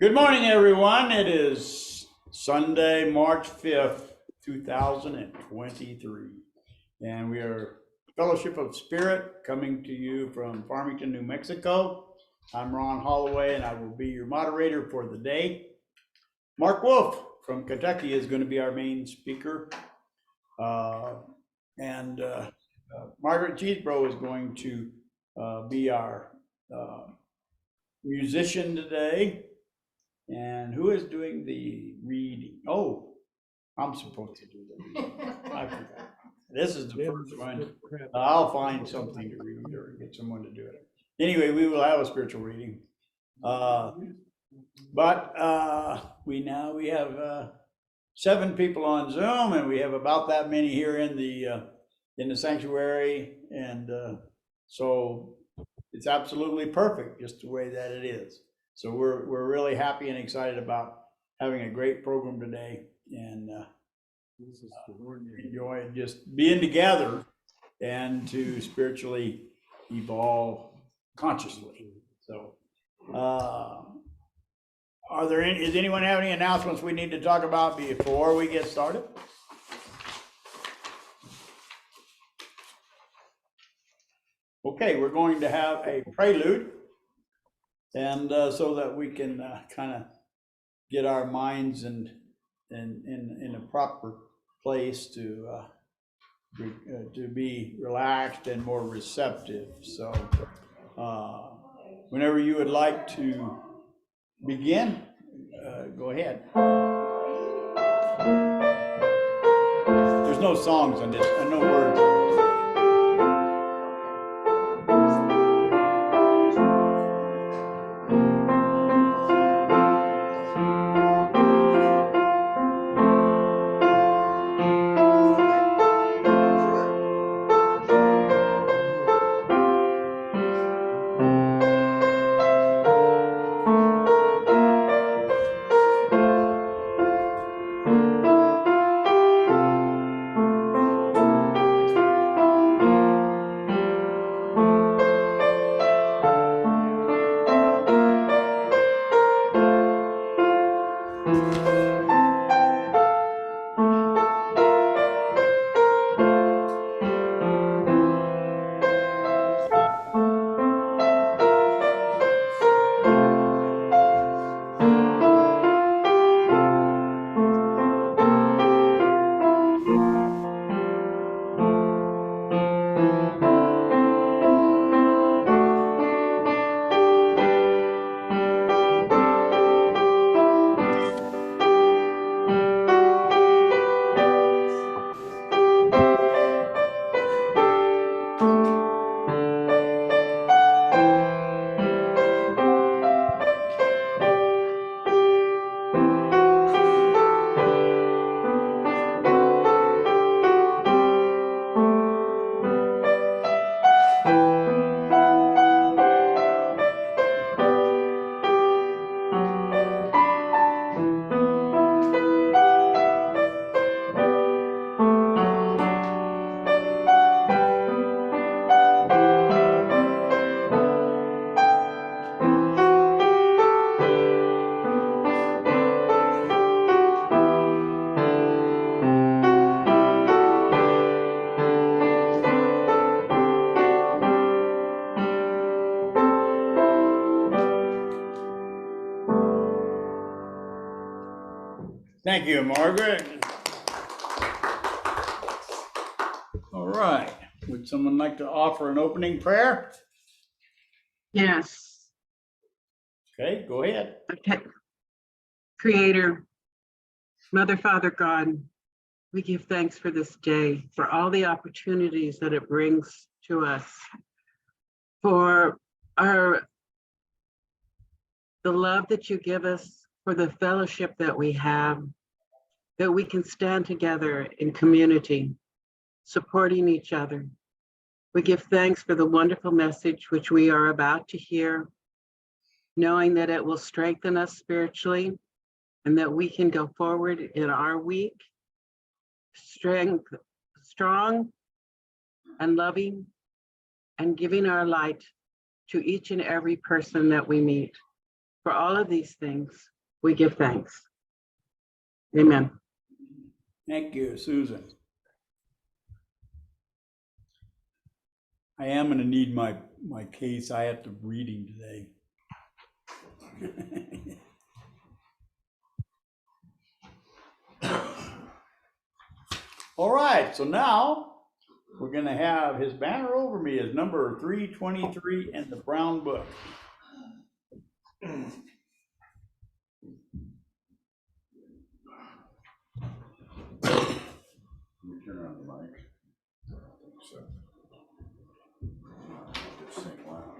Good morning, everyone. It is Sunday, March 5th, 2023. And we are Fellowship of Spirit coming to you from Farmington, New Mexico. I'm Ron Holloway, and I will be your moderator for the day. Mark Wolf from Kentucky is going to be our main speaker. Margaret Cheesebro is going to be our musician today. And who is doing the reading? Oh, I'm supposed to do the reading. I forgot. This is the first one. I'll find something to read or get someone to do it. Anyway, we will have a spiritual reading. We have 7 people on Zoom, and we have about that many here in the sanctuary, and so it's absolutely perfect, just the way that it is. So we're really happy and excited about having a great program today, and enjoy just being together and to spiritually evolve consciously. So, does anyone have any announcements we need to talk about before we get started? Okay, we're going to have a prelude. And so that we can kind of get our minds in a proper place to be relaxed and more receptive. So whenever you would like to begin, go ahead. There's no songs on this, no words. Thank you, Margaret. All right. Would someone like to offer an opening prayer? Yes. Okay, go ahead. Okay. Creator, Mother, Father, God, we give thanks for this day, for all the opportunities that it brings to us, for the love that you give us, for the fellowship that we have, that we can stand together in community, supporting each other. We give thanks for the wonderful message which we are about to hear, knowing that it will strengthen us spiritually and that we can go forward in our week, strong and loving, and giving our light to each and every person that we meet. For all of these things, we give thanks. Amen. Thank you, Susan. I am gonna need my case. I have to reading today. All right, so now we're gonna have his banner over me is number 323 in the Brown Book. Let me turn on the mic. I don't think so. I'll just sing loud.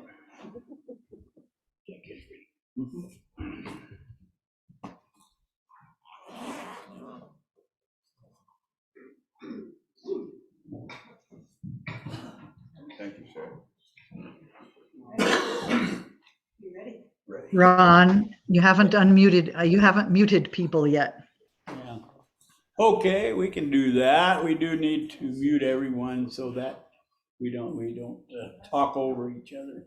Thank you, sir. Ron, you haven't muted people yet. Yeah. Okay, we can do that. We do need to mute everyone so that we don't talk over each other.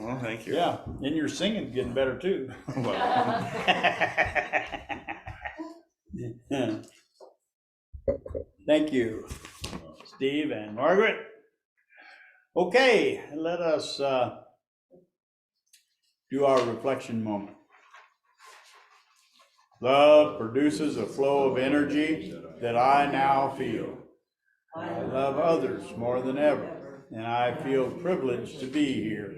Well, thank you. Yeah, and your singing's getting better too. Thank you, Steve and Margaret. Okay, let us do our reflection moment. Love produces a flow of energy that I now feel. I love others more than ever, and I feel privileged to be here.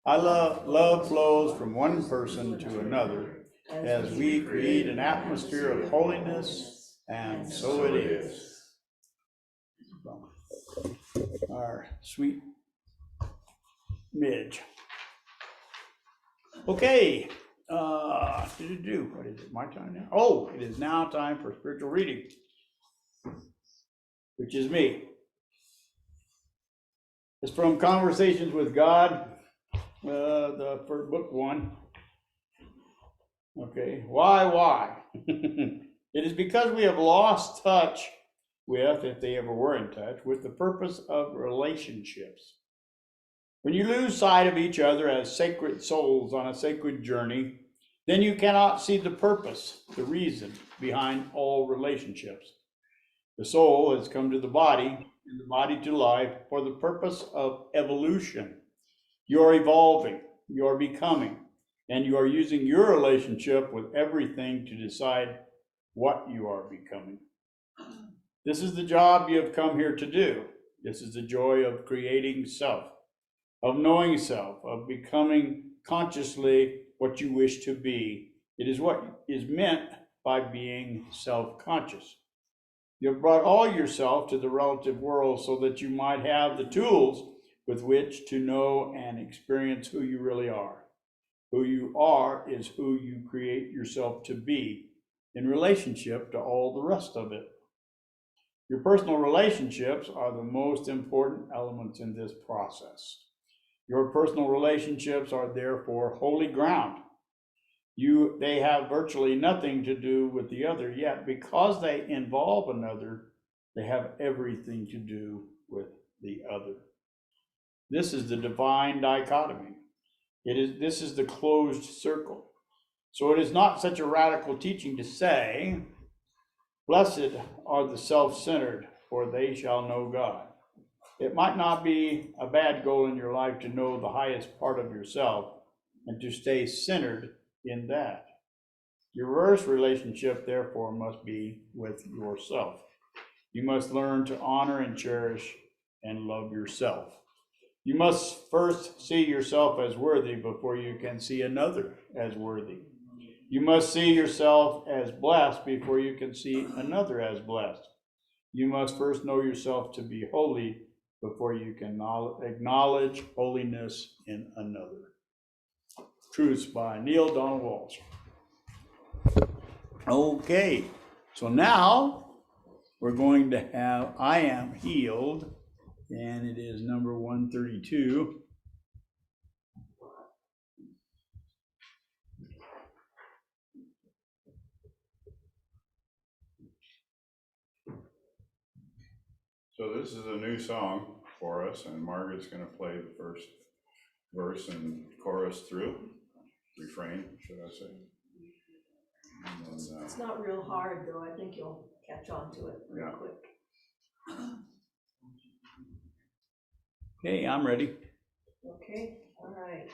Love flows from one person to another as we create an atmosphere of holiness, and so it is. Our sweet Midge. Okay, What is it, my time now? Oh, it is now time for spiritual reading, which is me. It's from Conversations with God, for book 1. Okay, why? It is because we have lost touch with, if they ever were in touch, with the purpose of relationships. When you lose sight of each other as sacred souls on a sacred journey, then you cannot see the purpose, the reason behind all relationships. The soul has come to the body, and the body to life, for the purpose of evolution. You're evolving, you're becoming, and you are using your relationship with everything to decide what you are becoming. This is the job you have come here to do. This is the joy of creating self, of knowing self, of becoming consciously what you wish to be. It is what is meant by being self-conscious. You have brought all yourself to the relative world so that you might have the tools with which to know and experience who you really are. Who you are is who you create yourself to be in relationship to all the rest of it. Your personal relationships are the most important elements in this process. Your personal relationships are therefore holy ground. They have virtually nothing to do with the other, yet because they involve another, they have everything to do with the other. This is the divine dichotomy. This is the closed circle. So it is not such a radical teaching to say, blessed are the self-centered, for they shall know God. It might not be a bad goal in your life to know the highest part of yourself and to stay centered in that. Your first relationship, therefore, must be with yourself. You must learn to honor and cherish and love yourself. You must first see yourself as worthy before you can see another as worthy. You must see yourself as blessed before you can see another as blessed. You must first know yourself to be holy before you can acknowledge holiness in another. Truths by Neale Donald Walsch. Okay, so now we're going to have I Am Healed, and it is number 132. So this is a new song for us, and Margaret's going to play the first verse and chorus through, refrain, should I say. And then, It's not real hard, though. I think you'll catch on to it real Yeah. quick. Okay, I'm ready. Okay, all right.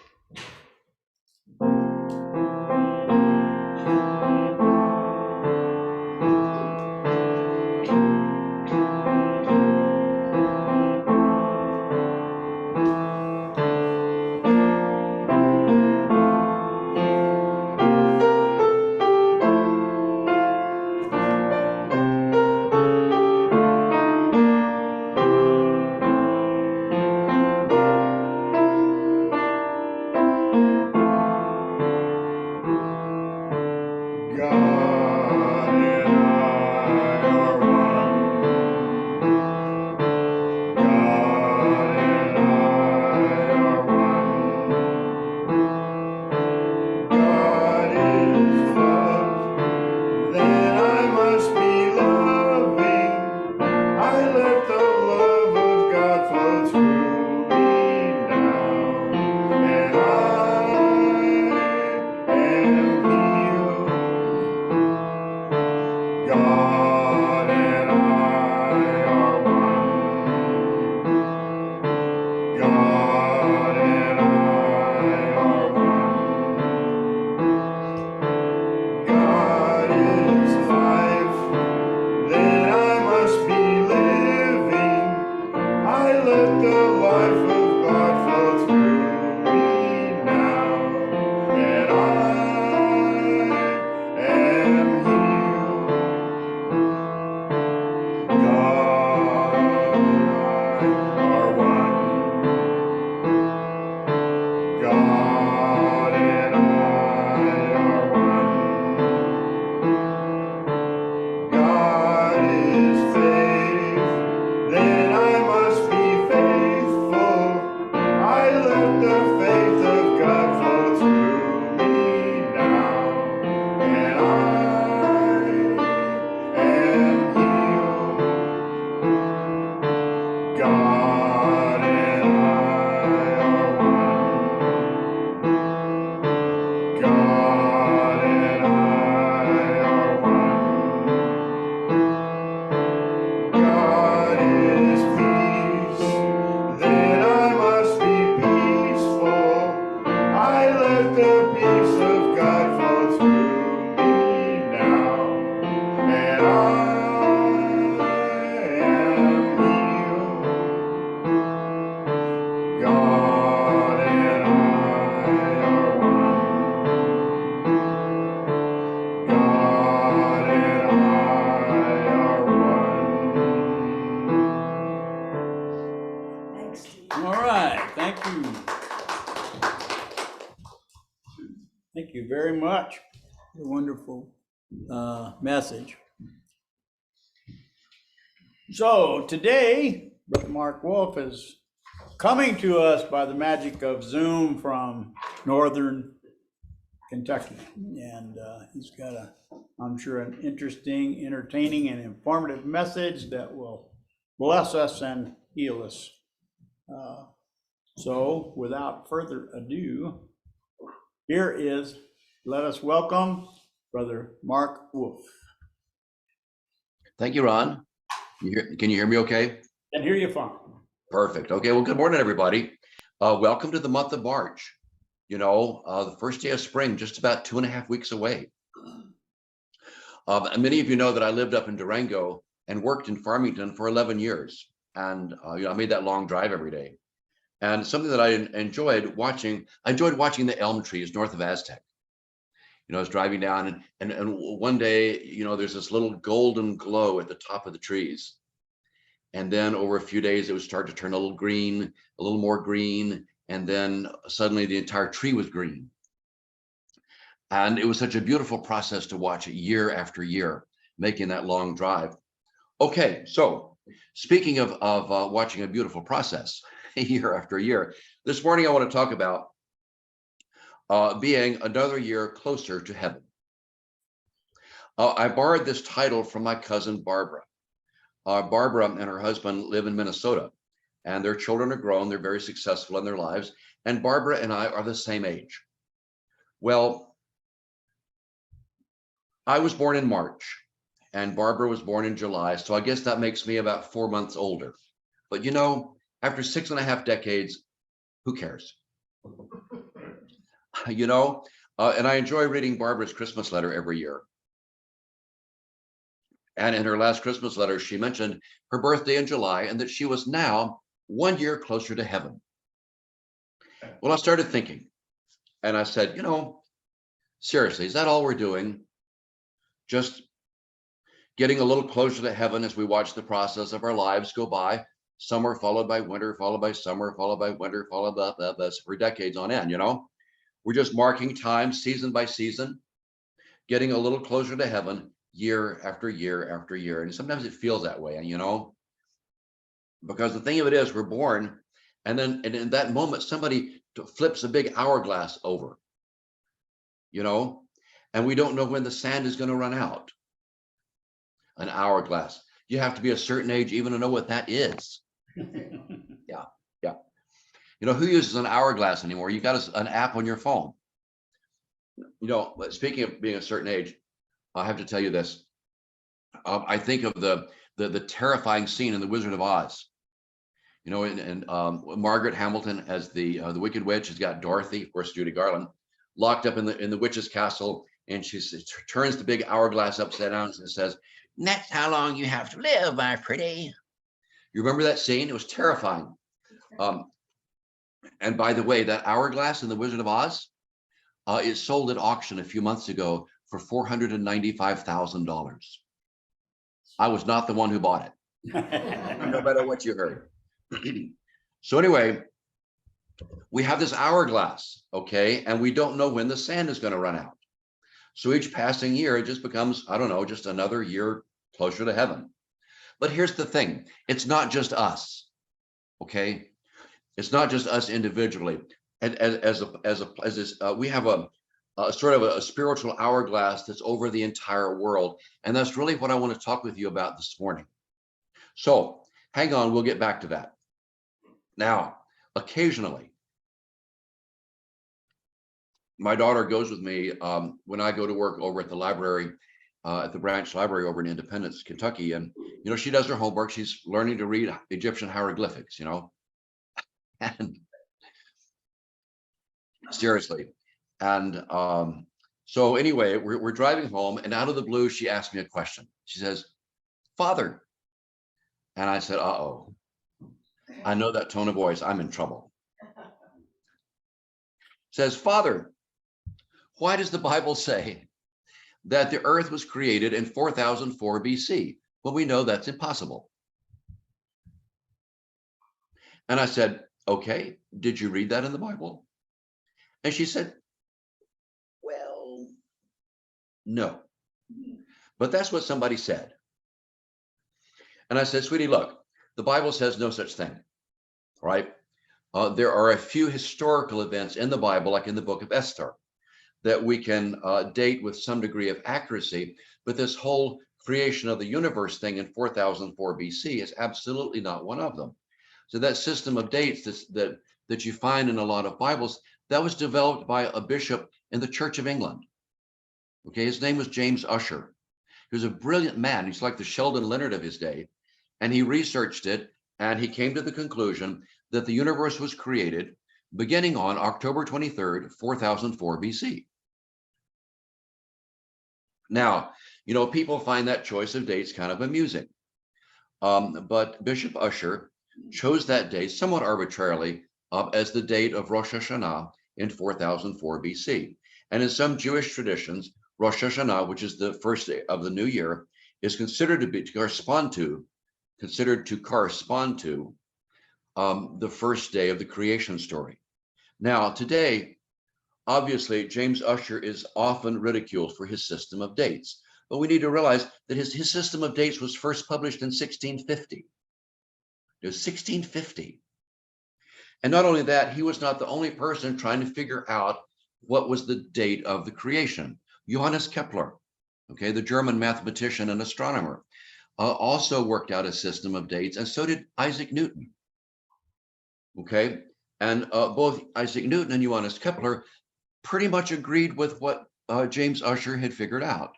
Thank you very much. A wonderful message. So today, Brother Mark Wolf is coming to us by the magic of Zoom from northern Kentucky. And he's got I'm sure, an interesting, entertaining, and informative message that will bless us and heal us. So without further ado, let us welcome Brother Mark Wolf. Thank you, Ron. Can you hear me okay? And hear you fine. Perfect. Okay, well, good morning, everybody. Welcome to the month of March. You know, the first day of spring, just about 2.5 weeks away. And many of you know that I lived up in Durango and worked in Farmington for 11 years. And I made that long drive every day. And something that I enjoyed watching the elm trees north of Aztec. You know, I was driving down and one day, you know, there's this little golden glow at the top of the trees. And then over a few days, it would start to turn a little green, a little more green. And then suddenly the entire tree was green. And it was such a beautiful process to watch year after year, making that long drive. Okay, so speaking of watching a beautiful process year after year, this morning I want to talk about being another year closer to heaven. I borrowed this title from my cousin Barbara. Barbara and her husband live in Minnesota, and their children are grown. They're very successful in their lives. And Barbara and I are the same age. Well, I was born in March and Barbara was born in July. So I guess that makes me about 4 months older. But you know, after 6.5 decades, who cares? You know, and I enjoy reading Barbara's Christmas letter every year. And in her last Christmas letter, she mentioned her birthday in July and that she was now 1 year closer to heaven. Well, I started thinking and I said, you know, seriously, is that all we're doing? Just getting a little closer to heaven as we watch the process of our lives go by, summer followed by winter, followed by summer, followed by winter, followed by for decades on end, you know? We're just marking time season by season, getting a little closer to heaven year after year after year. And sometimes it feels that way, you know, because the thing of it is we're born and then and in that moment, somebody flips a big hourglass over, you know, and we don't know when the sand is going to run out. An hourglass. You have to be a certain age even to know what that is. Yeah. You know, who uses an hourglass anymore? You got an app on your phone. You know, but speaking of being a certain age, I have to tell you this. I think of the terrifying scene in The Wizard of Oz. You know, and Margaret Hamilton as the Wicked Witch has got Dorothy, of course, Judy Garland, locked up in the witch's castle, and she turns the big hourglass upside down and says, "That's how long you have to live, my pretty." You remember that scene? It was terrifying. And by the way, that hourglass in The Wizard of Oz is sold at auction a few months ago for $495,000. I was not the one who bought it, no matter what you heard. So anyway, we have this hourglass, okay, and we don't know when the sand is going to run out. So each passing year, it just becomes, I don't know, just another year closer to heaven. But here's the thing, it's not just us, okay? It's not just us individually. And we have a sort of a spiritual hourglass that's over the entire world. And that's really what I want to talk with you about this morning. So hang on, we'll get back to that. Now, occasionally, my daughter goes with me when I go to work over at the library, at the branch library over in Independence, Kentucky. And, you know, she does her homework. She's learning to read Egyptian hieroglyphics, you know, and seriously. And so anyway, we're driving home and out of the blue, she asked me a question. She says, "Father." And I said, "Uh-oh, I know that tone of voice. I'm in trouble." Says, "Father, why does the Bible say that the earth was created in 4004 BC? Well, we know that's impossible." And I said, "Okay, did you read that in the Bible?" And she said, No. But that's what somebody said. And I said, sweetie, look, the Bible says no such thing, right? There are a few historical events in the Bible, like in the book of Esther, that we can date with some degree of accuracy, but this whole creation of the universe thing in 4004 BC is absolutely not one of them. So that system of dates that you find in a lot of Bibles, that was developed by a bishop in the Church of England. Okay, his name was James Ussher. He was a brilliant man. He's like the Sheldon Leonard of his day. And he researched it, and he came to the conclusion that the universe was created beginning on October 23rd, 4004 BC. Now, you know, people find that choice of dates kind of amusing. But Bishop Ussher chose that date somewhat arbitrarily as the date of Rosh Hashanah in 4004 BC. And in some Jewish traditions, Rosh Hashanah, which is the first day of the new year, is considered to correspond to the first day of the creation story. Now, today, obviously, James Ussher is often ridiculed for his system of dates, but we need to realize that his system of dates was first published in 1650. It was 1650. And not only that, he was not the only person trying to figure out what was the date of the creation. Johannes Kepler, okay, the German mathematician and astronomer, also worked out a system of dates, and so did Isaac Newton. Okay, and both Isaac Newton and Johannes Kepler pretty much agreed with what James Ussher had figured out.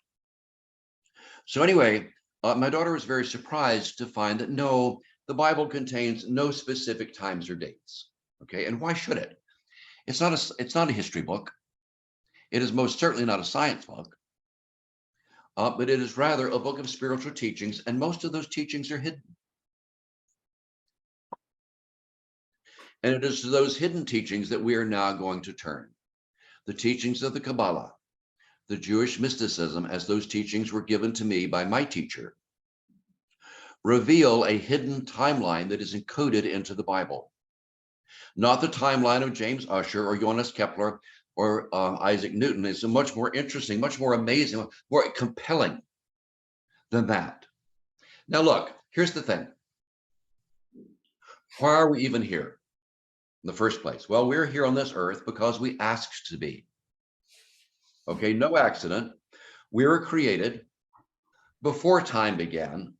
So anyway, my daughter was very surprised to find that no, the Bible contains no specific times or dates. Okay, and why should it? It's not a history book. It is most certainly not a science book. But it is rather a book of spiritual teachings, and most of those teachings are hidden. And it is to those hidden teachings that we are now going to turn. The teachings of the Kabbalah, the Jewish mysticism, as those teachings were given to me by my teacher, reveal a hidden timeline that is encoded into the Bible. Not the timeline of James Ussher or Johannes Kepler or Isaac Newton. It's much more interesting, much more amazing, more compelling than that. Now look, here's the thing. Why are we even here in the first place? Well, we're here on this earth because we asked to be. Okay, no accident. We were created before time began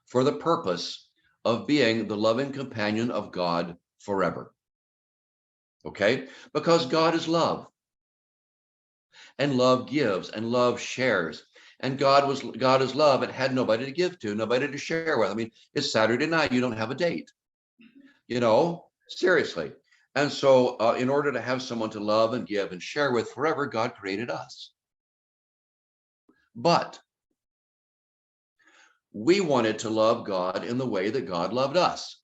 for the purpose of being the loving companion of God forever. Okay, because God is love, and love gives, and love shares, and God is love and had nobody to give to, nobody to share with. I mean, it's Saturday night, you don't have a date, you know, seriously. And so in order to have someone to love and give and share with forever, God created us. But we wanted to love God in the way that God loved us.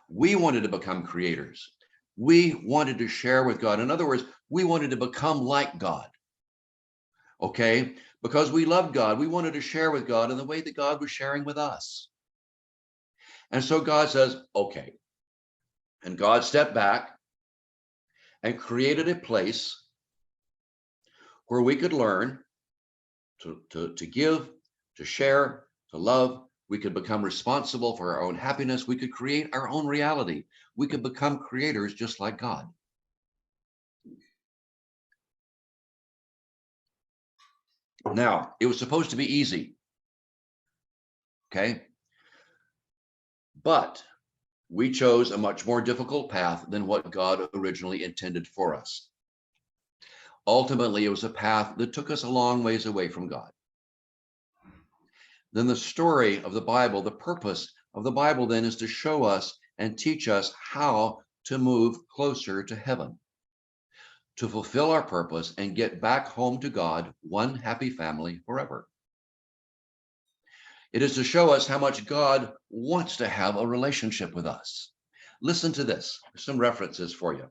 We wanted to become creators. We wanted to share with God. In other words, we wanted to become like God. Okay? Because we loved God, we wanted to share with God in the way that God was sharing with us. And so God says, okay. And God stepped back and created a place where we could learn to give, to share, to love. We could become responsible for our own happiness. We could create our own reality. We could become creators just like God. Now, it was supposed to be easy. Okay? But we chose a much more difficult path than what God originally intended for us. Ultimately, it was a path that took us a long ways away from God. Then the story of the Bible, the purpose of the Bible then is to show us and teach us how to move closer to heaven, to fulfill our purpose and get back home to God, one happy family forever. It is to show us how much God wants to have a relationship with us. Listen to this, some references for you.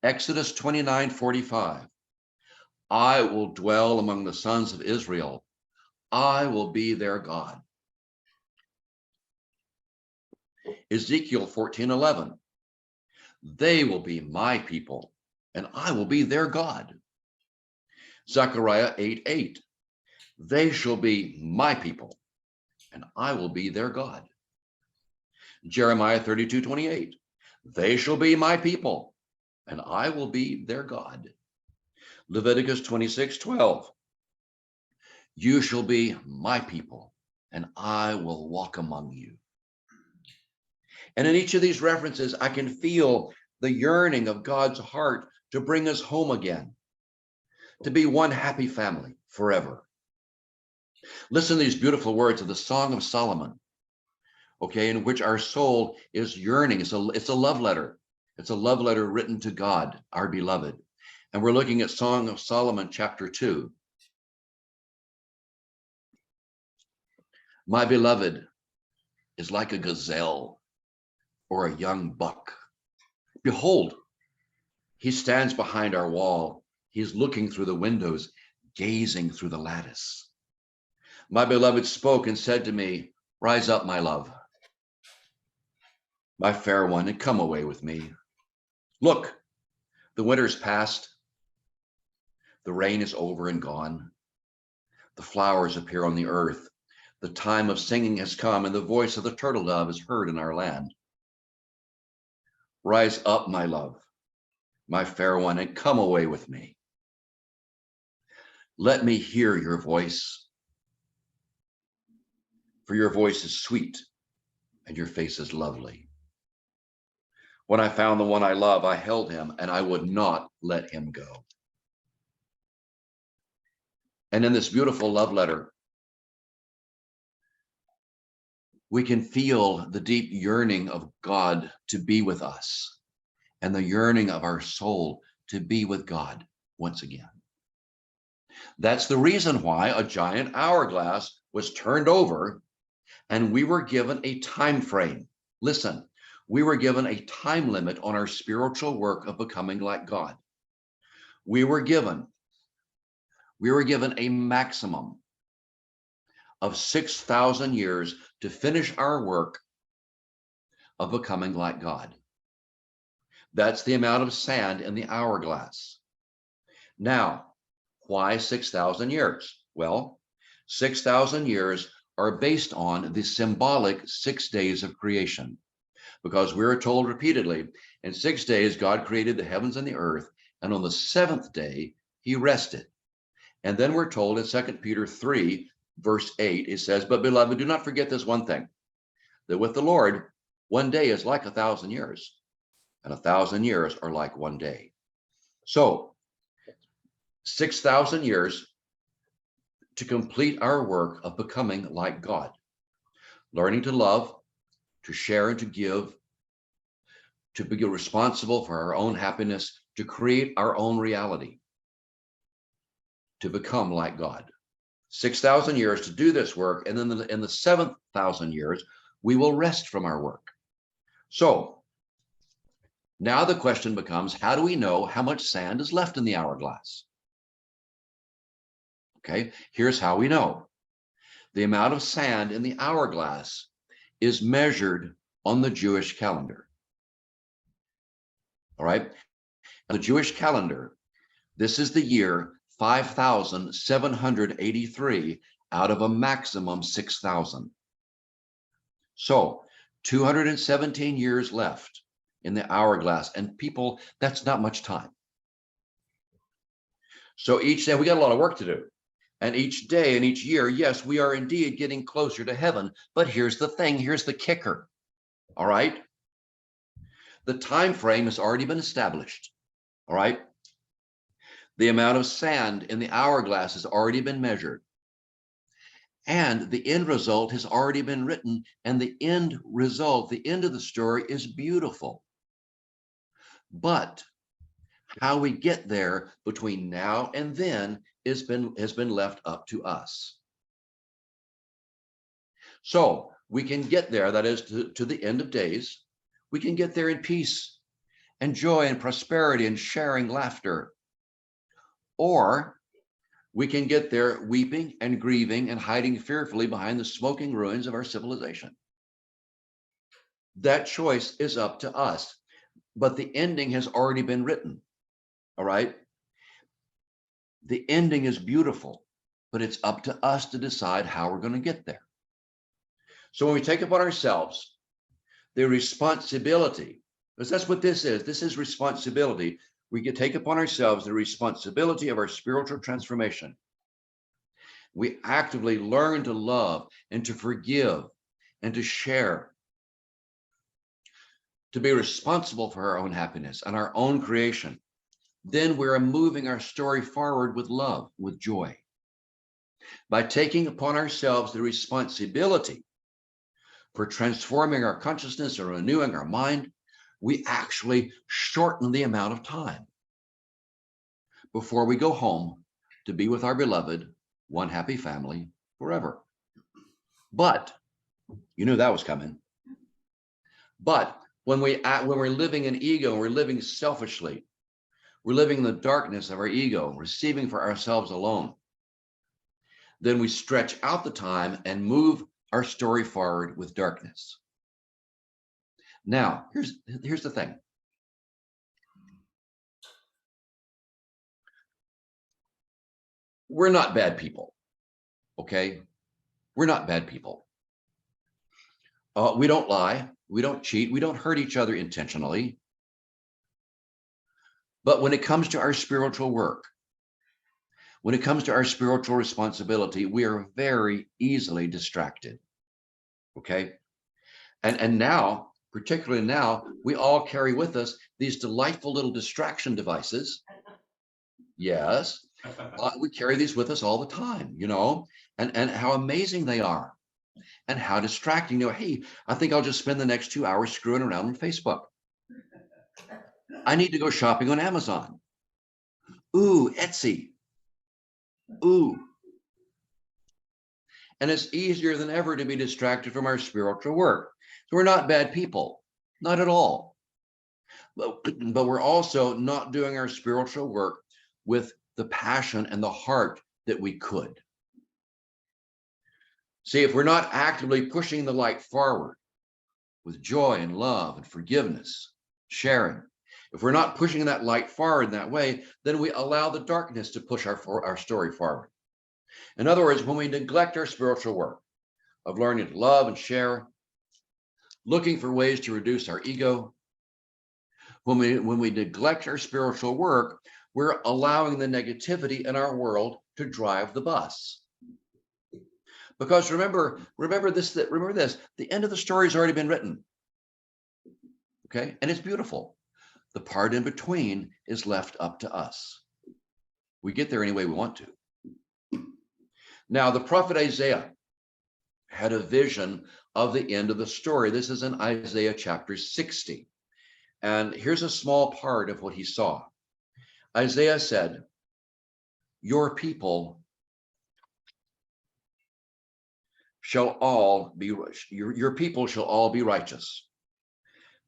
Exodus 29:45. I will dwell among the sons of Israel. I will be their God. Ezekiel 14:11. They will be my people, and I will be their God. Zechariah 8:8. They shall be my people, and I will be their God. Jeremiah 32:28. They shall be my people, and I will be their God. Leviticus 26:12. You shall be my people, and I will walk among you. And in each of these references, I can feel the yearning of God's heart to bring us home again, to be one happy family forever. Listen to these beautiful words of the Song of Solomon, okay, in which our soul is yearning. It's a love letter. It's a love letter written to God, our beloved. And we're looking at Song of Solomon, chapter 2. My beloved is like a gazelle or a young buck. Behold, he stands behind our wall. He's looking through the windows, gazing through the lattice. My beloved spoke and said to me, rise up, my love, my fair one, and come away with me. Look, the winter's past. The rain is over and gone. The flowers appear on the earth. The time of singing has come, and the voice of the turtle dove is heard in our land. Rise up, my love, my fair one, and come away with me. Let me hear your voice, for your voice is sweet and your face is lovely. When I found the one I love, I held him and I would not let him go. And in this beautiful love letter, we can feel the deep yearning of God to be with us and the yearning of our soul to be with God once again. That's the reason why a giant hourglass was turned over and we were given a time frame. Listen, we were given a time limit on our spiritual work of becoming like God. We were given a maximum of 6,000 years to finish our work of becoming like God. That's the amount of sand in the hourglass. Now, why 6,000 years? Well, 6,000 years are based on the symbolic 6 days of creation, because we are told repeatedly, in 6 days, God created the heavens and the earth, and on the seventh day, he rested. And then we're told in 2 Peter 3, verse 8, it says, but beloved, do not forget this one thing, that with the Lord, 1 day is like 1,000 years, and 1,000 years are like 1 day. So 6,000 years to complete our work of becoming like God, learning to love, to share and to give, to be responsible for our own happiness, to create our own reality, to become like God. 6,000 years to do this work, and then in the 7,000 years, we will rest from our work. So now the question becomes, how do we know how much sand is left in the hourglass? Okay, here's how we know. The amount of sand in the hourglass is measured on the Jewish calendar. All right, the Jewish calendar, this is the year 5,783 out of a maximum 6,000. So 217 years left in the hourglass, and people, that's not much time. So each day we got a lot of work to do. And each day and each year, yes, we are indeed getting closer to heaven. But here's the thing, here's the kicker. All right. The time frame has already been established. All right. The amount of sand in the hourglass has already been measured. And the end result has already been written. And the end result, the end of the story is beautiful. But how we get there between now and then has been left up to us. So we can get there, that is to the end of days. We can get there in peace and joy and prosperity and sharing laughter. Or we can get there weeping and grieving and hiding fearfully behind the smoking ruins of our civilization. That choice is up to us, but the ending has already been written. All right. The ending is beautiful, but it's up to us to decide how we're going to get there. So when we take upon ourselves the responsibility, because that's what this is responsibility. We can take upon ourselves the responsibility of our spiritual transformation. We actively learn to love and to forgive and to share, to be responsible for our own happiness and our own creation. Then we're moving our story forward with love, with joy. By taking upon ourselves the responsibility for transforming our consciousness or renewing our mind, we actually shorten the amount of time before we go home to be with our beloved, one happy family forever. But you knew that was coming. But when we're living in ego, we're living selfishly, we're living in the darkness of our ego, receiving for ourselves alone, then we stretch out the time and move our story forward with darkness. Now, here's the thing. We're not bad people, okay? We're not bad people. We don't lie, we don't cheat, we don't hurt each other intentionally. But when it comes to our spiritual work, when it comes to our spiritual responsibility, we are very easily distracted, okay? And now, particularly now, we all carry with us these delightful little distraction devices. Yes, we carry these with us all the time, you know, and how amazing they are and how distracting. You know, hey, I think I'll just spend the next 2 hours screwing around on Facebook. I need to go shopping on Amazon. Ooh, Etsy. Ooh. And it's easier than ever to be distracted from our spiritual work. So we're not bad people, not at all. But we're also not doing our spiritual work with the passion and the heart that we could. See, if we're not actively pushing the light forward with joy and love and forgiveness, sharing, if we're not pushing that light forward in that way, then we allow the darkness to push our story forward. In other words, when we neglect our spiritual work of learning to love and share, looking for ways to reduce our ego, when we neglect our spiritual work, we're allowing the negativity in our world to drive the bus. Because remember this, the end of the story has already been written. Okay, and it's beautiful. The part in between is left up to us. We get there any way we want to. Now, the prophet Isaiah had a vision of the end of the story. This is in Isaiah chapter 60. And here's a small part of what he saw. Isaiah said, your people shall all be, your people shall all be righteous.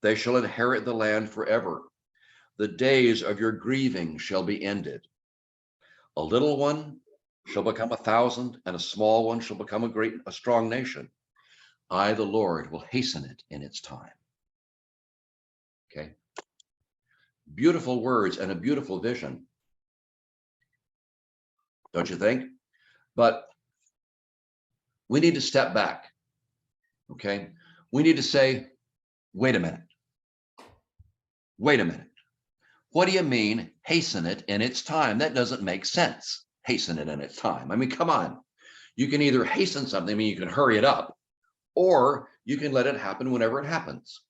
They shall inherit the land forever. The days of your grieving shall be ended. A little one shall become 1,000, and a small one shall become a strong nation. I, the Lord, will hasten it in its time. Okay. Beautiful words and a beautiful vision, don't you think? But we need to step back. Okay. We need to say, wait a minute. Wait a minute. What do you mean, hasten it in its time? That doesn't make sense. Hasten it in its time. I mean, come on. You can either hasten something, I mean, you can hurry it up, or you can let it happen whenever it happens.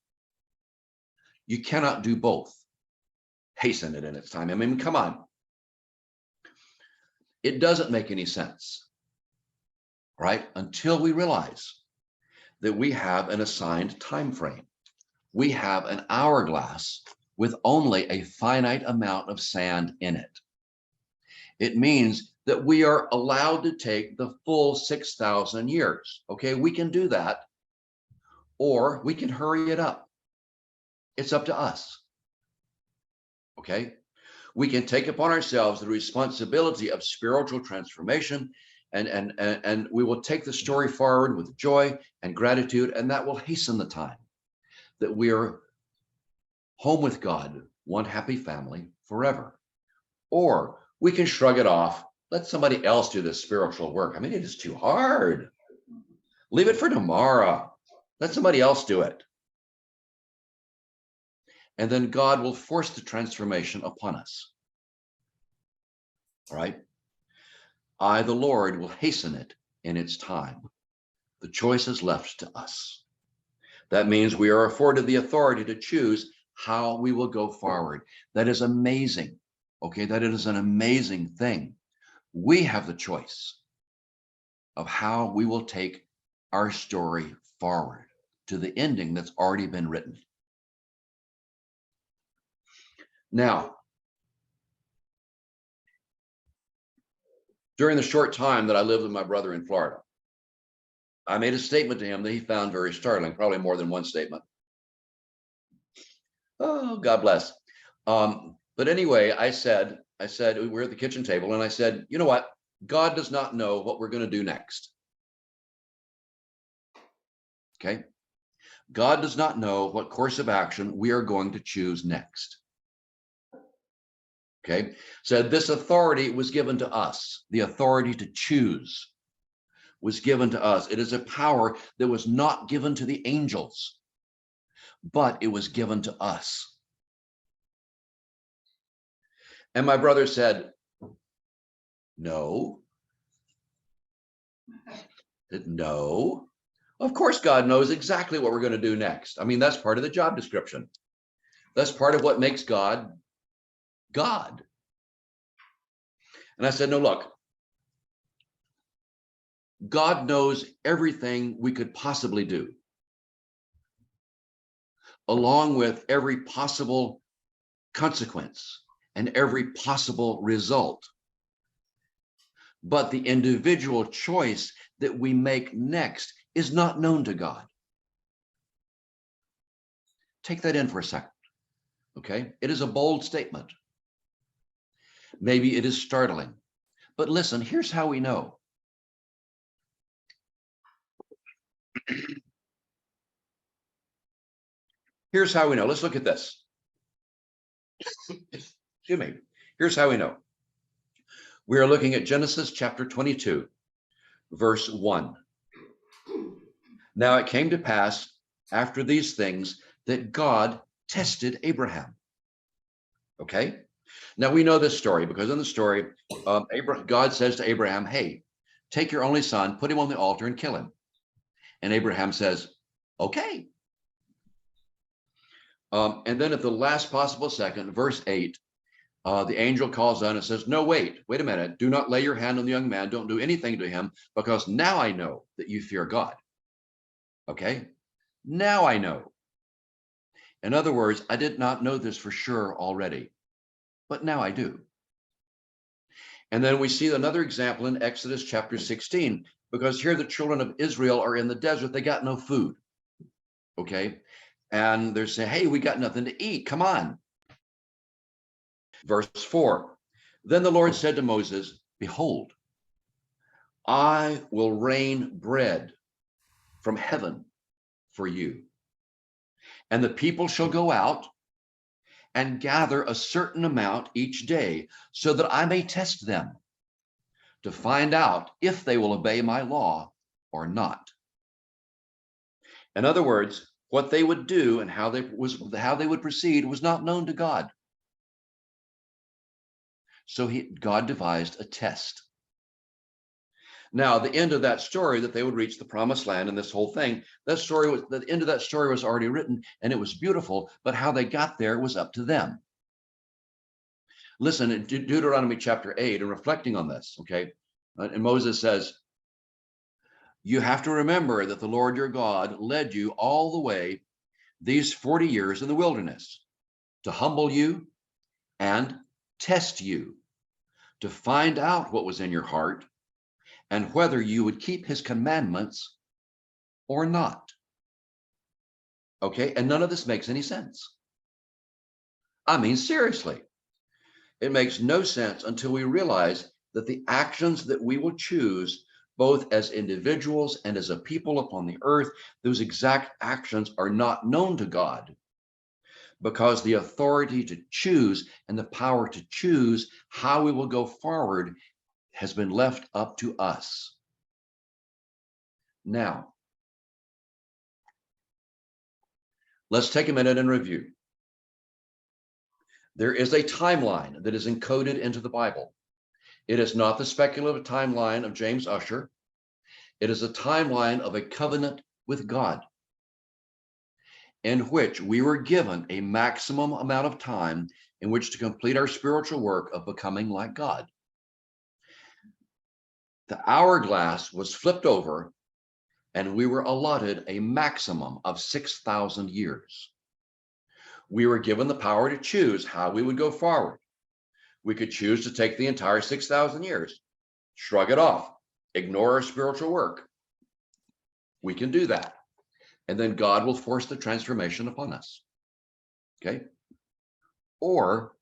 You cannot do both. Hasten it in its time. I mean, come on. It doesn't make any sense, right? Until we realize that we have an assigned time frame. We have an hourglass with only a finite amount of sand in it. It means that we are allowed to take the full 6,000 years. Okay, we can do that, or we can hurry it up. It's up to us. Okay, we can take upon ourselves the responsibility of spiritual transformation, and we will take the story forward with joy and gratitude, and that will hasten the time that we are home with God, one happy family forever. Or we can shrug it off. Let somebody else do this spiritual work. I mean, it is too hard. Leave it for tomorrow. Let somebody else do it. And then God will force the transformation upon us. All right? I, the Lord, will hasten it in its time. The choice is left to us. That means we are afforded the authority to choose how we will go forward. That is amazing. Okay, that is an amazing thing. We have the choice of how we will take our story forward to the ending that's already been written. Now, during the short time that I lived with my brother in Florida, I made a statement to him that he found very startling, probably more than one statement. Oh, God bless. But anyway, I said, we're at the kitchen table, and I said, you know what? God does not know what we're going to do next. Okay? God does not know what course of action we are going to choose next. Okay? So this authority was given to us. The authority to choose was given to us. It is a power that was not given to the angels, but it was given to us. And my brother said, no. No. Of course, God knows exactly what we're going to do next. I mean, that's part of the job description. That's part of what makes God, God. And I said, no, look, God knows everything we could possibly do, along with every possible consequence and every possible result. But the individual choice that we make next is not known to God. Take that in for a second, okay? It is a bold statement. Maybe it is startling, but listen, here's how we know. Here's how we know. Let's look at this. Excuse me. Here's how we know. We are looking at Genesis chapter 22, verse 1. Now it came to pass after these things that God tested Abraham. Okay? Now we know this story because in the story, God says to Abraham, hey, take your only son, put him on the altar and kill him. And Abraham says, okay. And then at the last possible second, verse 8, the angel calls on and says, no, wait a minute. Do not lay your hand on the young man. Don't do anything to him, because now I know that you fear God. Okay? Now I know. In other words, I did not know this for sure already, but now I do. And then we see another example in Exodus chapter 16, because here the children of Israel are in the desert. They got no food. Okay? And they're saying, hey, we got nothing to eat. Come on. Verse 4. Then the Lord said to Moses, behold, I will rain bread from heaven for you. And the people shall go out and gather a certain amount each day, so that I may test them to find out if they will obey my law or not. In other words, what they would do and how they would proceed was not known to God. So God devised a test. Now, the end of that story, that they would reach the promised land and this whole thing, the end of that story was already written, and it was beautiful, but how they got there was up to them. Listen, in Deuteronomy chapter 8, and reflecting on this, okay, and Moses says, you have to remember that the Lord your God led you all the way these 40 years in the wilderness to humble you and test you, to find out what was in your heart and whether you would keep his commandments or not. Okay, and none of this makes any sense. I mean, seriously, it makes no sense until we realize that the actions that we will choose, both as individuals and as a people upon the earth, those exact actions are not known to God. because the authority to choose and the power to choose how we will go forward has been left up to us. Now, let's take a minute and review. There is a timeline that is encoded into the Bible. It is not the speculative timeline of James Ussher. It is a timeline of a covenant with God, in which we were given a maximum amount of time in which to complete our spiritual work of becoming like God. The hourglass was flipped over, and we were allotted a maximum of 6,000 years. We were given the power to choose how we would go forward. We could choose to take the entire 6,000 years, shrug it off, ignore our spiritual work. We can do that. And then God will force the transformation upon us. Okay? Or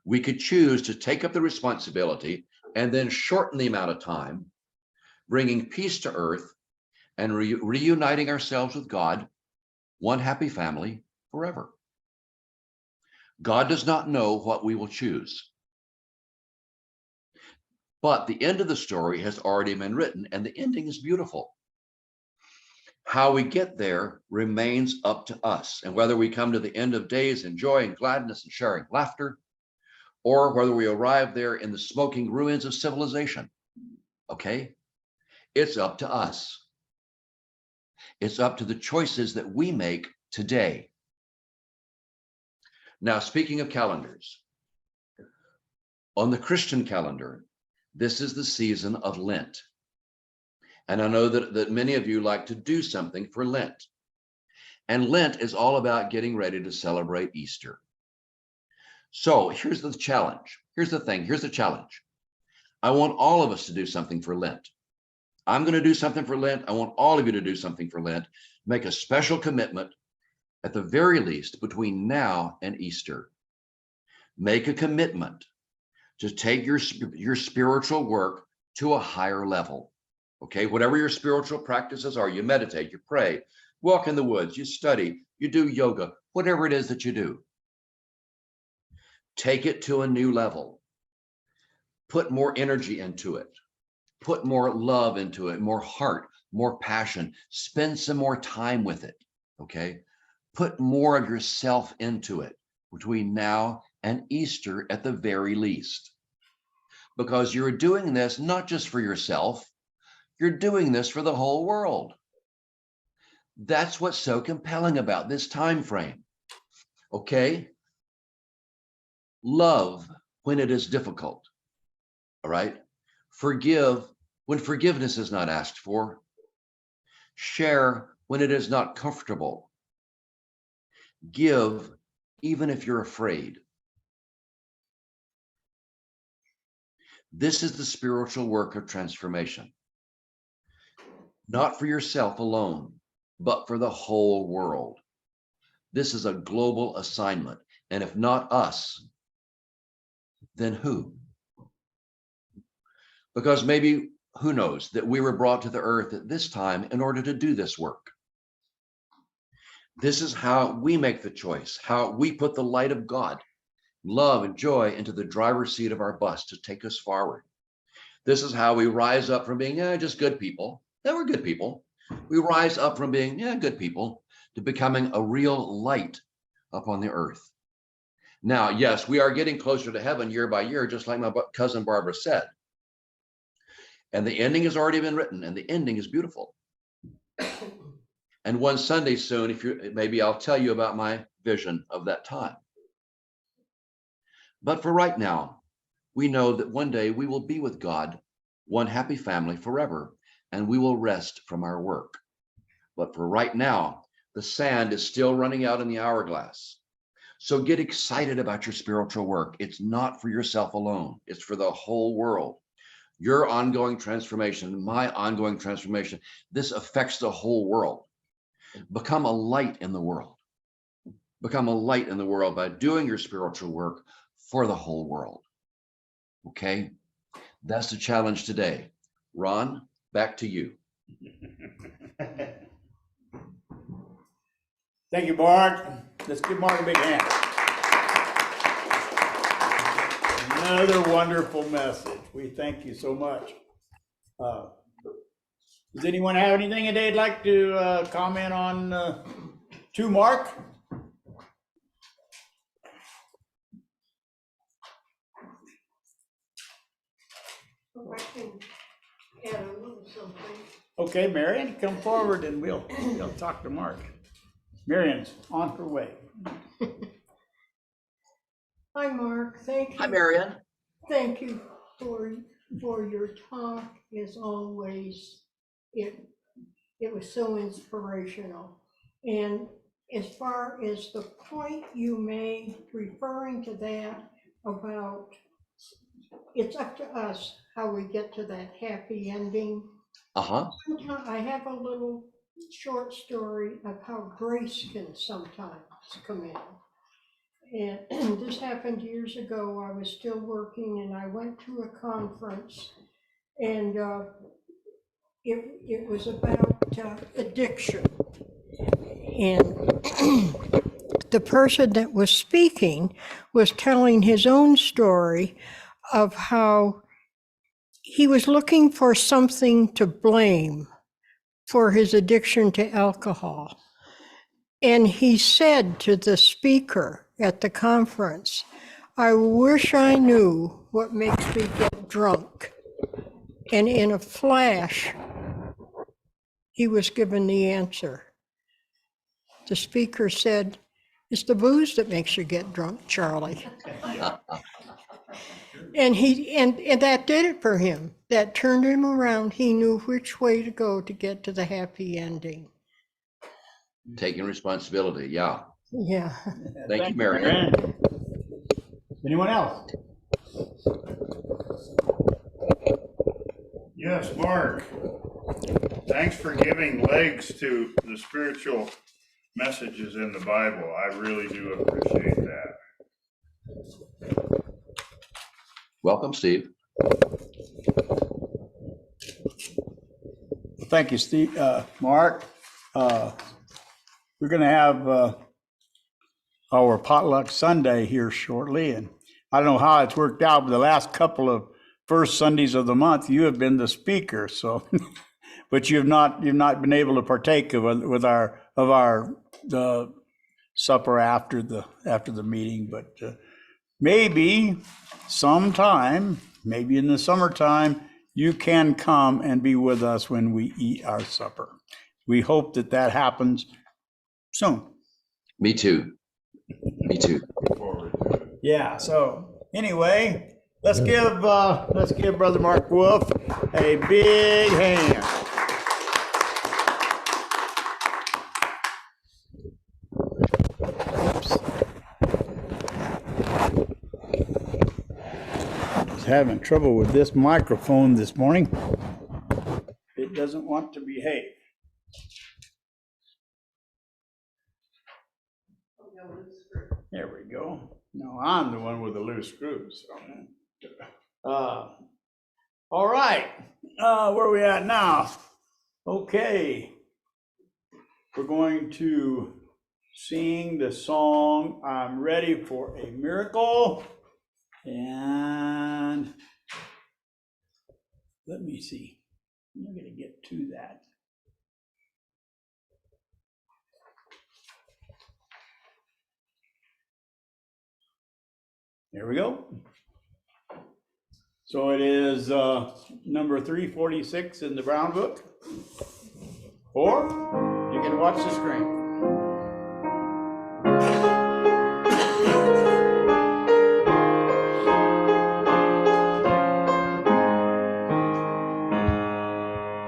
we could choose to take up the responsibility and then shorten the amount of time, bringing peace to earth and reuniting ourselves with God, one happy family forever. God does not know what we will choose. But the end of the story has already been written, and the ending is beautiful. How we get there remains up to us. And whether we come to the end of days in joy and gladness and sharing laughter, or whether we arrive there in the smoking ruins of civilization, okay? It's up to us. It's up to the choices that we make today. Now, speaking of calendars, on the Christian calendar, this is the season of Lent. And I know that many of you like to do something for Lent. And Lent is all about getting ready to celebrate Easter. So here's the challenge. Here's the thing. Here's the challenge. I want all of us to do something for Lent. I'm going to do something for Lent. I want all of you to do something for Lent. Make a special commitment, at the very least, between now and Easter. Make a commitment to take your spiritual work to a higher level. Okay, whatever your spiritual practices are, you meditate, you pray, walk in the woods, you study, you do yoga, whatever it is that you do. Take it to a new level. Put more energy into it. Put more love into it, more heart, more passion. Spend some more time with it, okay? Put more of yourself into it between now and Easter at the very least. Because you're doing this not just for yourself, you're doing this for the whole world. That's what's so compelling about this time frame, okay? Love when it is difficult, all right? Forgive when forgiveness is not asked for. Share when it is not comfortable. Give even if you're afraid. This is the spiritual work of transformation. Not for yourself alone, but for the whole world. This is a global assignment. And if not us, then who? Because maybe, who knows, that we were brought to the earth at this time in order to do this work. This is how we make the choice, how we put the light of God, love and joy into the driver's seat of our bus to take us forward. This is how we rise up from being just good people. Yeah, we're good people. We rise up from being good people to becoming a real light upon the earth. Now, yes, we are getting closer to heaven year by year, just like my cousin Barbara said. And the ending has already been written, and the ending is beautiful. And one Sunday soon, maybe I'll tell you about my vision of that time. But for right now, we know that one day we will be with God, one happy family forever, and we will rest from our work. But for right now, the sand is still running out in the hourglass. So get excited about your spiritual work. It's not for yourself alone. It's for the whole world. Your ongoing transformation, my ongoing transformation, this affects the whole world. Become a light in the world. Become a light in the world by doing your spiritual work for the whole world. Okay? That's the challenge today. Ron, back to you. Thank you, Mark. Let's give Mark a big hand. Another wonderful message. We thank you so much. Does anyone have anything they'd like to comment on to Mark? I can add a little something. Okay, Marion, come forward and we'll talk to Mark. Marion's on her way. Hi, Mark, thank Hi, you, Marion. thank you for your talk, as always. It was so inspirational. And as far as the point you made, referring to that about it's up to us how we get to that happy ending. Uh-huh. Sometimes I have a little short story of how grace can sometimes come in. And this happened years ago. I was still working and I went to a conference, and it was about addiction. And the person that was speaking was telling his own story of how he was looking for something to blame for his addiction to alcohol. And he said to the speaker at the conference, "I wish I knew what makes me get drunk." And in a flash, he was given the answer. The speaker said, "It's the booze that makes you get drunk, Charlie." And that did it for him. That turned him around. He knew which way to go to get to the happy ending. Taking responsibility, yeah. Yeah. Thank you, Marion. Anyone else? Yes, Mark. Thanks for giving legs to the spiritual messages in the Bible. I really do appreciate that. Welcome, Steve. Thank you, Steve, Mark. We're gonna have our potluck Sunday here shortly, and I don't know how it's worked out, but the last couple of first Sundays of the month, you have been the speaker, so, but you've not been able to partake of our supper after the meeting, but maybe sometime, maybe in the summertime, you can come and be with us when we eat our supper. We hope that happens soon. Me too. Me too. Look forward to it. Yeah, so anyway, let's give Brother Mark Wolf a big hand. Oops. I was having trouble with this microphone this morning. It doesn't want to behave. There we go. No, I'm the one with the loose screws. All right, where are we at now? Okay. We're going to sing the song, "I'm Ready for a Miracle." And let me see. I'm going to get to that. There we go. So it is number 346 in the Brown Book, or you can watch the screen.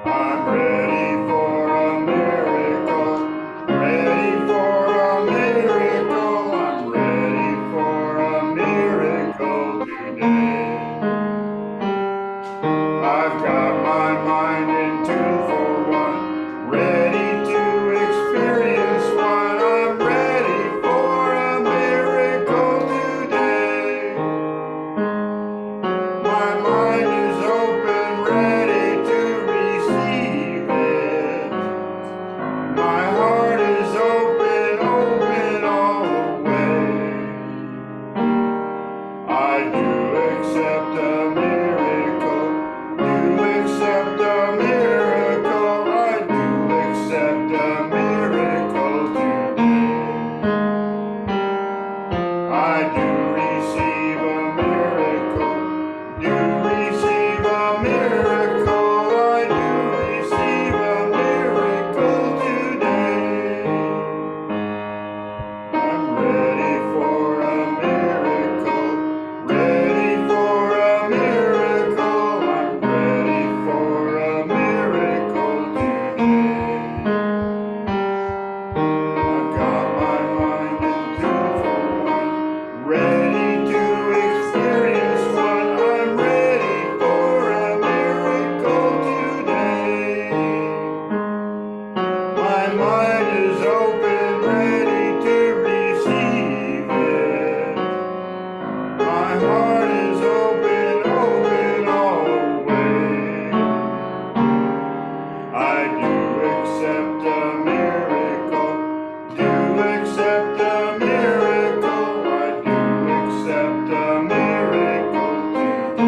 I'm ready for a miracle, ready for a miracle, I'm ready for a miracle today. I've got my mind in tune for one, ready to experience accept a miracle. Do accept a miracle. I do accept a miracle today. I do receive a miracle. Do receive a miracle. I do receive a miracle today. I'm ready for a miracle. Ready for a miracle. I'm ready for a miracle today. I've got my mind in tune for one, ready to experience one. I'm ready for a miracle today. My mind is open, ready to receive it. My heart is open, open all the way. I do accept a miracle. Do accept a miracle. I do accept a miracle today.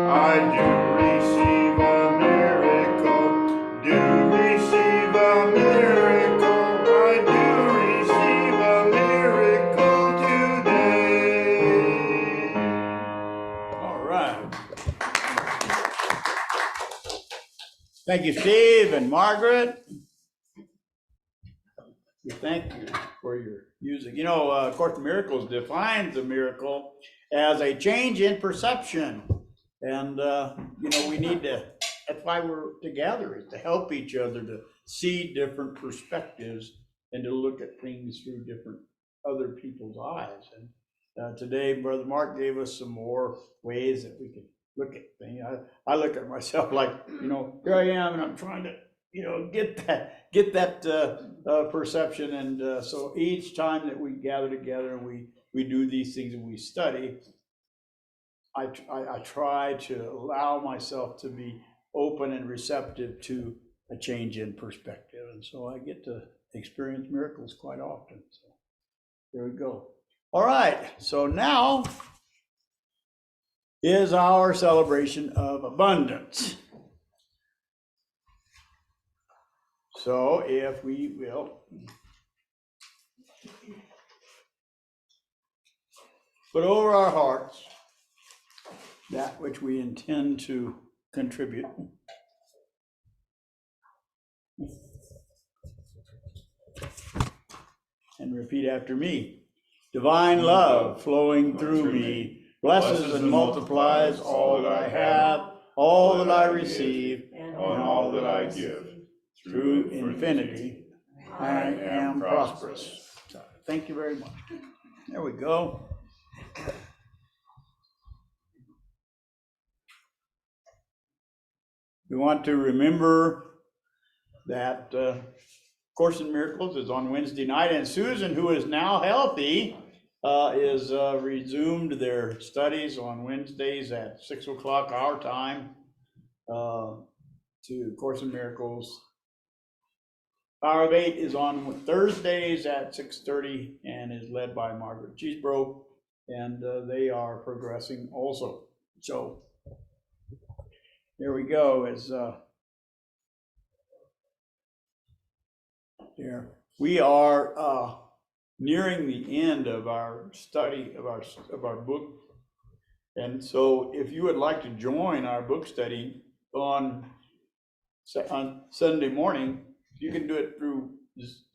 I do receive a miracle. Do receive a miracle. I do receive a miracle today. All right. Thank you, Steve and Margaret. We thank you for your music. You know, Course in Miracles defines a miracle as a change in perception. And, you know, we need to, that's why we're together, is to help each other to see different perspectives and to look at things through different other people's eyes. And today, Brother Mark gave us some more ways that we can look at things. I look at myself like, you know, here I am and I'm trying to, you know, get that perception. And so each time that we gather together and we do these things and we study, I try to allow myself to be open and receptive to a change in perspective. And so I get to experience miracles quite often. So there we go. All right, so now is our celebration of abundance. So if we will put over our hearts that which we intend to contribute. And repeat after me. Divine love flowing through me blesses and multiplies all that I have, all that I receive, and all that I give. Through infinity, I am prosperous. So, thank you very much. There we go. We want to remember that Course in Miracles is on Wednesday night, and Susan, who is now healthy, is resumed their studies on Wednesdays at 6 o'clock our time to Course in Miracles. Power of Eight is on Thursdays at 6:30 and is led by Margaret Cheesebro, and they are progressing also. So here we go. Here we are nearing the end of our study of our book, and so if you would like to join our book study on Sunday morning, you can do it through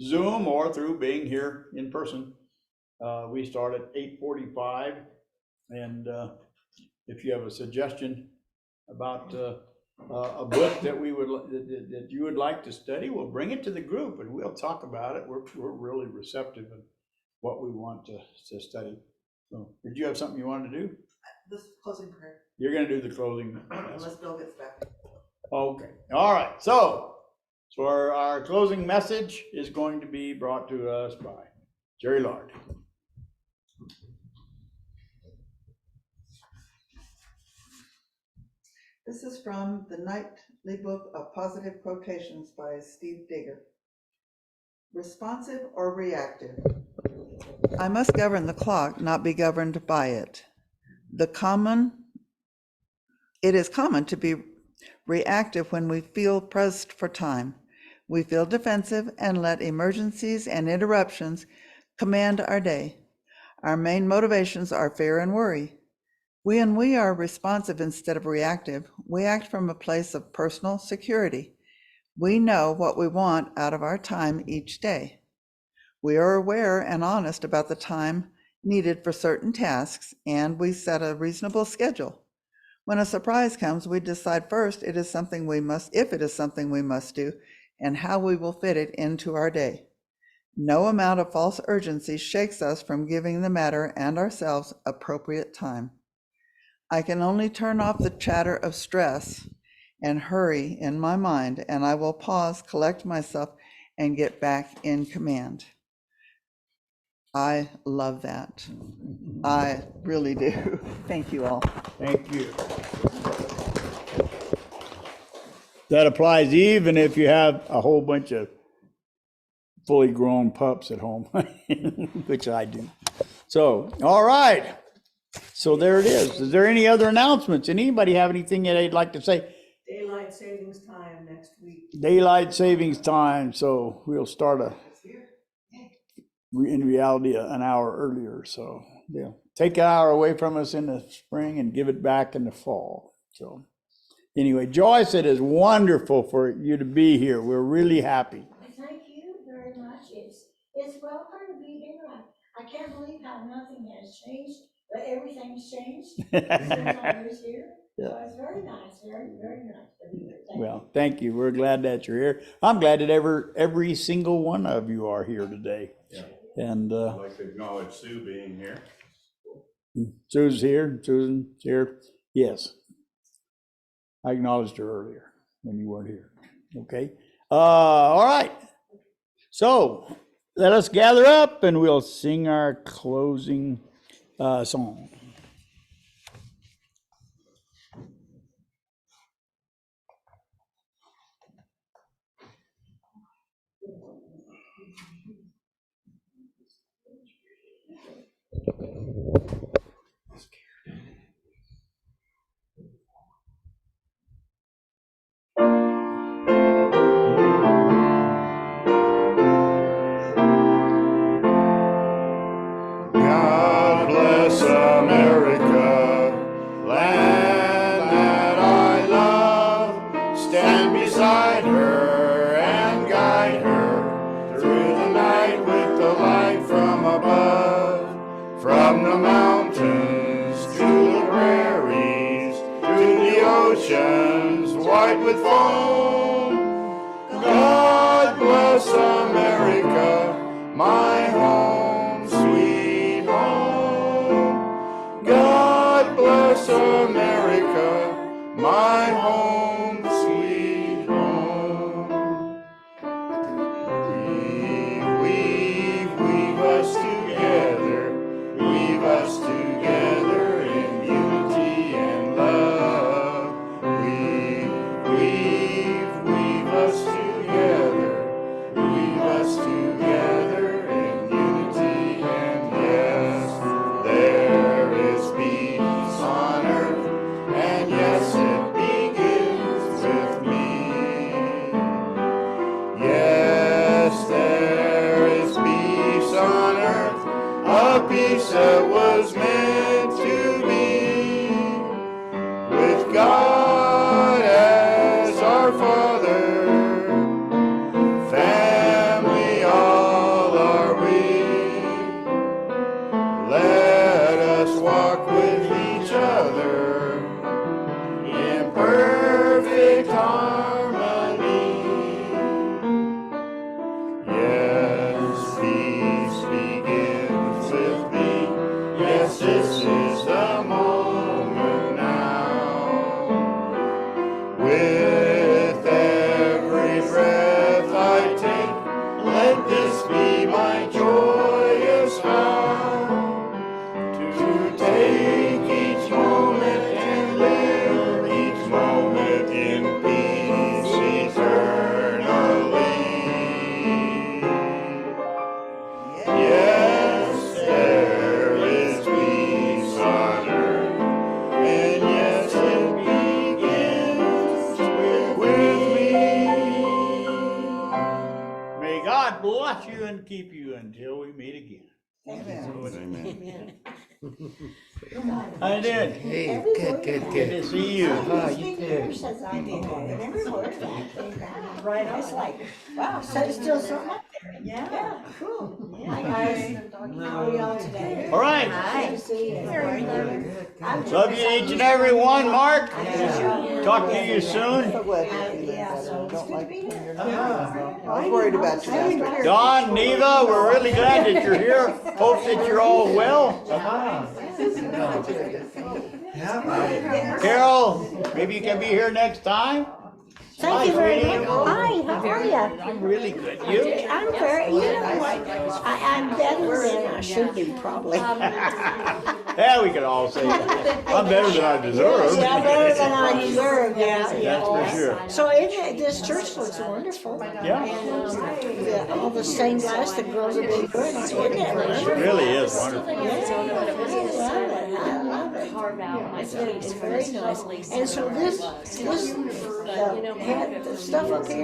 Zoom or through being here in person. We start at 8:45, and if you have a suggestion about a book that that you would like to study, we'll bring it to the group and we'll talk about it. We're really receptive in what we want to study. So, did you have something you wanted to do? This closing prayer, You're going to do the closing. unless Bill gets back. Okay. All right. So our closing message is going to be brought to us by Jerry Lard. This is from the Nightly Book of Positive Quotations by Steve Digger. Responsive or reactive? I must govern the clock, not be governed by it. It is common to be reactive when we feel pressed for time. We feel defensive and let emergencies and interruptions command our day. Our main motivations are fear and worry. When we are responsive instead of reactive, we act from a place of personal security. We know what we want out of our time each day. We are aware and honest about the time needed for certain tasks, and we set a reasonable schedule. When a surprise comes, we decide first if it is something we must do, and how we will fit it into our day. No amount of false urgency shakes us from giving the matter and ourselves appropriate time. I can only turn off the chatter of stress and hurry in my mind, and I will pause, collect myself, and get back in command. I love that. I really do. Thank you all. Thank you. That applies even if you have a whole bunch of fully grown pups at home, which I do. So, all right. So there it is. Is there any other announcements? Anybody have anything that they'd like to say? Daylight savings time next week. Daylight savings time, so we'll start in reality an hour earlier. So yeah, take an hour away from us in the spring and give it back in the fall. So anyway, Joyce, it is wonderful for you to be here. We're really happy. Thank you very much. It's welcome to be here. I can't believe how nothing has changed, but everything's changed since I was here. Yeah. So it's very nice, very, very nice to be here. Thank Well, thank you. We're glad that you're here. I'm glad that every single one of you are here today. Yeah. And I'd like to acknowledge Sue being here. Susan's here. Susan's here. Yes. I acknowledged her earlier when you weren't here. Okay. All right. So let us gather up and we'll sing our closing song. God bless America, land that I love. Stand beside her and guide her through the night with the light from above. From the mountains to the prairies, to the oceans white with foam. God bless America, my home, sweet home. God bless America, my home, sweet home. Weave us together, weave us together in unity and love. Weave us together, weave us together in unity and yes, there is peace on earth, and yes, it begins keep you until we meet again. Amen. I did. Hey, good, Good to see you. Says I did that, and every word that came out. Right, I was like, wow, so there's still something up there. Yeah, cool. Hi, guys. How are y'all today? All right. Good to see you. Very good. Love you each and every one, Mark. Talk to you soon. So glad you're feeling Yeah, better. so it's Don't good like to be when here. you're not feeling well. I was worried about you last week. Don, Neva, we're really glad that you're here. Hope that you're all well. Carol, maybe you can be here next time. Thank you very sweetie. much. Hi, how are you? I'm really good. You? I'm very, you know what? I'm better than I should be, probably. Yeah, we could all say that. I'm better than I deserve. Yeah, better than I deserve, yeah. That's for sure. So this church looks wonderful. Yeah. And all the stained glass, the girls have been good, isn't it? It really is wonderful. I love it. It's very nice. And so this, the stuff up here